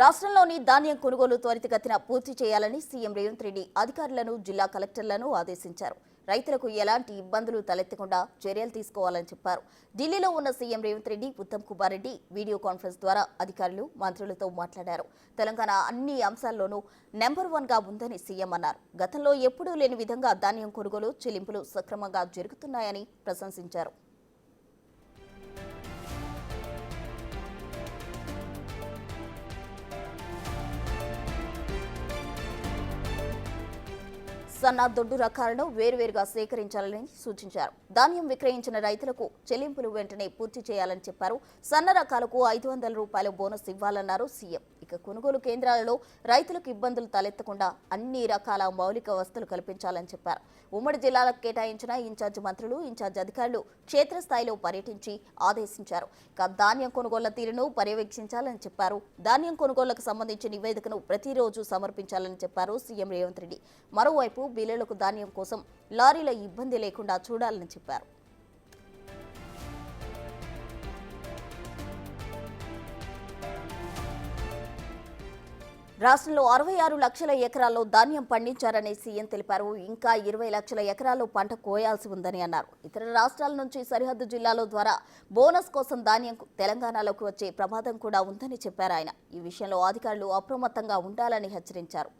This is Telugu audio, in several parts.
రాష్ట్రంలోని ధాన్యం కొనుగోలు త్వరితగతిన పూర్తి చేయాలని సీఎం రేవంత్ రెడ్డి అధికారులను, జిల్లా కలెక్టర్లను ఆదేశించారు. రైతులకు ఎలాంటి ఇబ్బందులు తలెత్తకుండా చర్యలు తీసుకోవాలని చెప్పారు. ఢిల్లీలో ఉన్న CM Revanth Reddy, Uttam Kumar Reddy video conference ద్వారా అధికారులు, మంత్రులతో మాట్లాడారు. తెలంగాణ అన్ని అంశాల్లోనూ నెంబర్ 1గా ఉందని సీఎం అన్నారు. గతంలో ఎప్పుడూ లేని విధంగా ధాన్యం కొనుగోలు, చెల్లింపులు సక్రమంగా జరుగుతున్నాయని ప్రశంసించారు. సన్న, దొడ్డు రకాలను వేరువేరుగా సేకరించాలని సూచించారు. ధాన్యం విక్రయించిన రైతులకు చెల్లింపులు వెంటనే పూర్తి చేయాలని చెప్పారు. సన్న రకాలకు 500 రూపాయల బోనస్ ఇవ్వాలన్నారు సీఎం. ఇక కొనుగోలు కేంద్రాలలో రైతులకు ఇబ్బందులు తలెత్తకుండా అన్ని రకాల మౌలిక వసతులు కల్పించాలని చెప్పారు. ఉమ్మడి జిల్లాలకు కేటాయించిన ఇన్ఛార్జ్ మంత్రులు, ఇన్ఛార్జ్ అధికారులు క్షేత్రస్థాయిలో పర్యటించి ఆదేశించారు. ఇక ధాన్యం కొనుగోళ్ల తీరును పర్యవేక్షించాలని చెప్పారు. ధాన్యం కొనుగోళ్లకు సంబంధించిన నివేదికను ప్రతిరోజు సమర్పించాలని చెప్పారు సీఎం రేవంత్ రెడ్డి. మరోవైపు బిల్లులకు ధాన్యం కోసం లారీల ఇబ్బంది లేకుండా చూడాలని చెప్పారు. రాష్ట్రంలో 66 లక్షల ఎకరాల్లో ధాన్యం పండించారని సీఎం తెలిపారు. ఇంకా 20 లక్షల ఎకరాల్లో పంట కోయాల్సి ఉందని అన్నారు. ఇతర రాష్ట్రాల నుంచి సరిహద్దు జిల్లాల ద్వారా బోనస్ కోసం ధాన్యం తెలంగాణలోకి వచ్చే ప్రమాదం కూడా ఉందని చెప్పారు ఆయన. ఈ విషయంలో అధికారులు అప్రమత్తంగా ఉండాలని హెచ్చరించారు.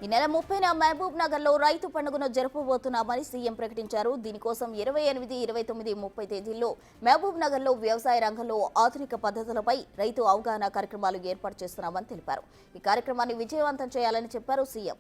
ఈ నెల 30న మహబూబ్ నగర్ లో రైతు పండుగను జరపబోతున్నామని సీఎం ప్రకటించారు. దీనికోసం 28, 29, 30 తేదీల్లో మహబూబ్ నగర్ లో వ్యవసాయ రంగంలో ఆధునిక పద్ధతులపై రైతు అవగాహన కార్యక్రమాలు ఏర్పాటు చేస్తున్నామని తెలిపారు. ఈ కార్యక్రమాన్ని విజయవంతం చేయాలని చెప్పారు సీఎం.